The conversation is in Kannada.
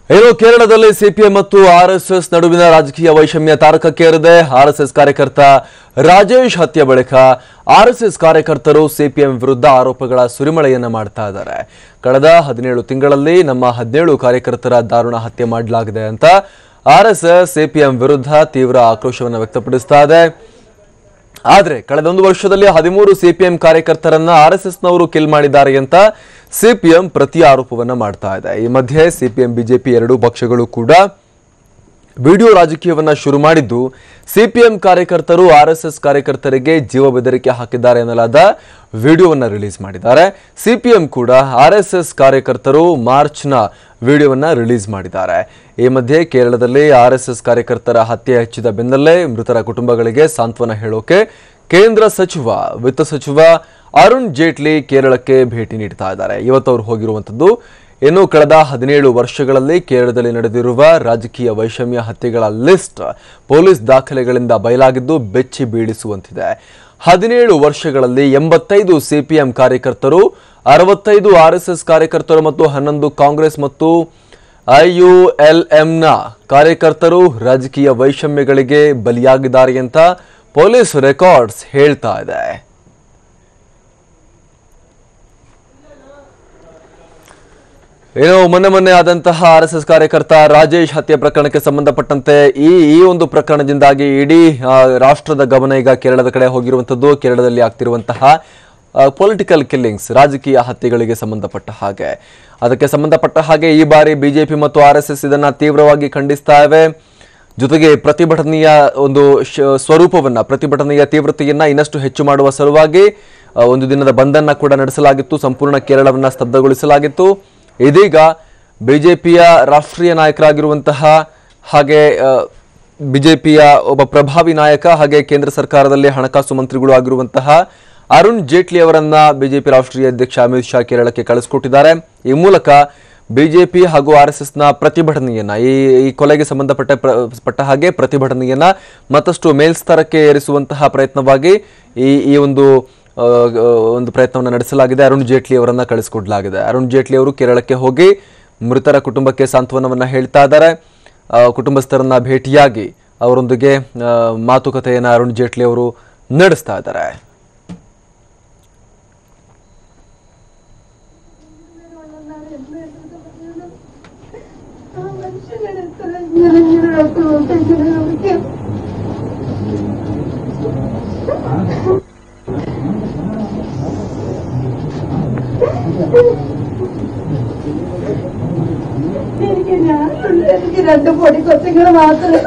ಏನು ಕೇರಳದಲ್ಲಿ ಸಿಪಿಎಂ ಮತ್ತು ಆರ್ಎಸ್ಎಸ್ ನಡುವಿನ ರಾಜಕೀಯ ವೈಷಮ್ಯ ತಾರಕಕ್ಕೇರಿದೆ. ಆರ್ಎಸ್ಎಸ್ ಕಾರ್ಯಕರ್ತ ರಾಜೇಶ್ ಹತ್ಯೆ ಬಳಿಕ ಆರ್ಎಸ್ಎಸ್ ಕಾರ್ಯಕರ್ತರು ಸಿಪಿಎಂ ವಿರುದ್ಧ ಆರೋಪಗಳ ಸುರಿಮಳೆಯನ್ನ ಮಾಡ್ತಾ ಇದ್ದಾರೆ. ಕಳೆದ 17 ತಿಂಗಳಲ್ಲಿ ನಮ್ಮ 17 ಕಾರ್ಯಕರ್ತರ ದಾರುಣ ಹತ್ಯೆ ಮಾಡಲಾಗಿದೆ ಅಂತ ಆರ್ಎಸ್ಎಸ್ ಸಿಪಿಎಂ ವಿರುದ್ಧ ತೀವ್ರ ಆಕ್ರೋಶವನ್ನು ವ್ಯಕ್ತಪಡಿಸ್ತಾ ಇದೆ. ಆದರೆ ಕಳೆದ 1 ವರ್ಷದಲ್ಲಿ 13 ಸಿಪಿಎಂ ಕಾರ್ಯಕರ್ತರನ್ನ ಆರ್ಎಸ್ಎಸ್ನವರು ಕಿಲ್ ಮಾಡಿದ್ದಾರೆ ಅಂತ ಸಿಪಿಎಂ ಪ್ರತಿ ಆರೋಪವನ್ನ ಮಾಡ್ತಾ ಇದೆ. ಈ ಮಧ್ಯೆ ಸಿಪಿಎಂ ಬಿಜೆಪಿ ಎರಡೂ ಪಕ್ಷಗಳು ಕೂಡ ವಿಡಿಯೋ ರಾಜಕೀಯವನ್ನ ಶುರು ಮಾಡಿದ್ದು, ಸಿಪಿಎಂ ಕಾರ್ಯಕರ್ತರು ಆರ್ಎಸ್ಎಸ್ ಕಾರ್ಯಕರ್ತರಿಗೆ ಜೀವ ಬೆದರಿಕೆ ಹಾಕಿದ್ದಾರೆ ಎನ್ನಲಾದ ವಿಡಿಯೋವನ್ನ ರಿಲೀಸ್ ಮಾಡಿದ್ದಾರೆ. ಸಿಪಿಎಂ ಕೂಡ ಆರ್ಎಸ್ಎಸ್ ಕಾರ್ಯಕರ್ತರು ಮಾರ್ಚ್ನ ವಿಡಿಯೋವನ್ನ ರಿಲೀಸ್ ಮಾಡಿದ್ದಾರೆ. ಈ ಮಧ್ಯೆ ಕೇರಳದಲ್ಲಿ ಆರ್ಎಸ್ಎಸ್ ಕಾರ್ಯಕರ್ತರ ಹತ್ಯೆ ಹೆಚ್ಚಿದ ಬೆನ್ನಲ್ಲೇ ಮೃತರ ಕುಟುಂಬಗಳಿಗೆ ಸಾಂತ್ವನ ಹೇಳೋಕೆ ಕೇಂದ್ರ ಸಚಿವ ವಿತ್ತ ಸಚಿವ ಅರುಣ್ ಜೇಟ್ಲಿ ಕೇರಳಕ್ಕೆ ಭೇಟಿ ನೀಡ್ತಾ ಇದ್ದಾರೆ. ಇವತ್ತು ಅವರು ಹೋಗಿರುವಂತದ್ದು ಇನ್ನು ಕಳೆದ 17 ವರ್ಷಗಳಲ್ಲಿ ಕೇರಳದಲ್ಲಿ ನಡೆದಿರುವ ರಾಜಕೀಯ ವೈಷಮ್ಯ ಹತ್ಯೆಗಳ ಲಿಸ್ಟ್ ಪೊಲೀಸ್ ದಾಖಲೆಗಳಿಂದ ಬಯಲಾಗಿದ್ದು ಬೆಚ್ಚಿ ಬೀಳಿಸುವಂತಿದೆ. 17 ವರ್ಷಗಳಲ್ಲಿ 85 ಸಿಪಿಎಂ ಕಾರ್ಯಕರ್ತರು, 65 ಆರ್ಎಸ್ಎಸ್ ಕಾರ್ಯಕರ್ತರು ಮತ್ತು 11 ಕಾಂಗ್ರೆಸ್ ಮತ್ತು ಐಯುಎಲ್ಎಂನ ಕಾರ್ಯಕರ್ತರು ರಾಜಕೀಯ ವೈಷಮ್ಯಗಳಿಗೆ ಬಲಿಯಾಗಿದ್ದಾರೆ ಅಂತ ಪೊಲೀಸ್ ರೆಕಾರ್ಡ್ಸ್ ಹೇಳ್ತಾ ಇದೆ. ಮೊನ್ನೆ ಆದಂತಹ ಆರ್ಎಸ್ಎಸ್ ಕಾರ್ಯಕರ್ತ ರಾಜೇಶ್ ಹತ್ಯೆ ಪ್ರಕರಣಕ್ಕೆ ಸಂಬಂಧಪಟ್ಟಂತೆ ಈ ಒಂದು ಪ್ರಕರಣದಿಂದಾಗಿ ಇಡೀ ರಾಷ್ಟ್ರದ ಗಮನ ಈಗ ಕೇರಳದ ಕಡೆ ಹೋಗಿರುವಂತದ್ದು. ಕೇರಳದಲ್ಲಿ ಆಗ್ತಿರುವಂತಹ ಪೊಲಿಟಿಕಲ್ ಕಿಲ್ಲಿಂಗ್ಸ್, ರಾಜಕೀಯ ಹತ್ಯೆಗಳಿಗೆ ಸಂಬಂಧಪಟ್ಟ ಹಾಗೆ, ಅದಕ್ಕೆ ಸಂಬಂಧಪಟ್ಟ ಹಾಗೆ ಈ ಬಾರಿ ಬಿಜೆಪಿ ಮತ್ತು ಆರ್ಎಸ್ಎಸ್ ಇದನ್ನ ತೀವ್ರವಾಗಿ ಖಂಡಿಸ್ತಾ ಇವೆ. ಜೊತೆಗೆ ಪ್ರತಿಭಟನೆಯ ಒಂದು ಸ್ವರೂಪವನ್ನ, ಪ್ರತಿಭಟನೆಯ ತೀವ್ರತೆಯನ್ನ ಇನ್ನಷ್ಟು ಹೆಚ್ಚು ಮಾಡುವ ಸಲುವಾಗಿ ಒಂದು ದಿನದ ಬಂದ್ ಕೂಡ ನಡೆಸಲಾಗಿತ್ತು. ಸಂಪೂರ್ಣ ಕೇರಳವನ್ನ ಸ್ತಬ್ಧಗೊಳಿಸಲಾಗಿತ್ತು. ಇದೀಗ ಬಿಜೆಪಿಯ ರಾಷ್ಟ್ರೀಯ ನಾಯಕರಾಗಿರುವಂತಹ ಹಾಗೆ ಬಿಜೆಪಿಯ ಒಬ್ಬ ಪ್ರಭಾವಿ ನಾಯಕ ಹಾಗೆ ಕೇಂದ್ರ ಸರ್ಕಾರದಲ್ಲಿ ಹಣಕಾಸು ಮಂತ್ರಿಗಳು ಆಗಿರುವಂತಹ ಅರುಣ್ ಜೇಟ್ಲಿ ಅವರನ್ನ ಬಿಜೆಪಿ ರಾಷ್ಟ್ರೀಯ ಅಧ್ಯಕ್ಷ ಅಮಿತ್ ಶಾ ಕೇರಳಕ್ಕೆ ಕಳಿಸಿಕೊಟ್ಟಿದ್ದಾರೆ. ಈ ಮೂಲಕ ಬಿಜೆಪಿ ಹಾಗೂ ಆರ್ಎಸ್ಎಸ್ನ ಪ್ರತಿಭಟನೆಯನ್ನ, ಈ ಕೊಲೆಗೆ ಸಂಬಂಧಪಟ್ಟ ಹಾಗೆ ಪ್ರತಿಭಟನೆಯನ್ನ ಮತ್ತಷ್ಟು ಮೇಲ್ಸ್ತರಕ್ಕೆ ಏರಿಸುವಂತಹ ಪ್ರಯತ್ನವಾಗಿ ಈ ಒಂದು ಪ್ರಯತ್ನವನ್ನು ನಡೆಸಲಾಗಿದೆ. ಅರುಣ್ ಜೇಟ್ಲಿ ಅವರನ್ನ ಕಳಿಸಿಕೊಡಲಾಗಿದೆ. ಅರುಣ್ ಜೇಟ್ಲಿ ಅವರು ಕೇರಳಕ್ಕೆ ಹೋಗಿ ಮೃತರ ಕುಟುಂಬಕ್ಕೆ ಸಾಂತ್ವನವನ್ನ ಹೇಳ್ತಾ ಇದ್ದಾರೆ. ಕುಟುಂಬಸ್ಥರನ್ನ ಭೇಟಿಯಾಗಿ ಅವರೊಂದಿಗೆ ಮಾತುಕತೆಯನ್ನ ಅರುಣ್ ಜೇಟ್ಲಿ ಅವರು ನಡೆಸ್ತಾ ಇದ್ದಾರೆ. എനിക്ക് 2 പൊടി കൊച്ചുങ്ങൾ മാത്രമേ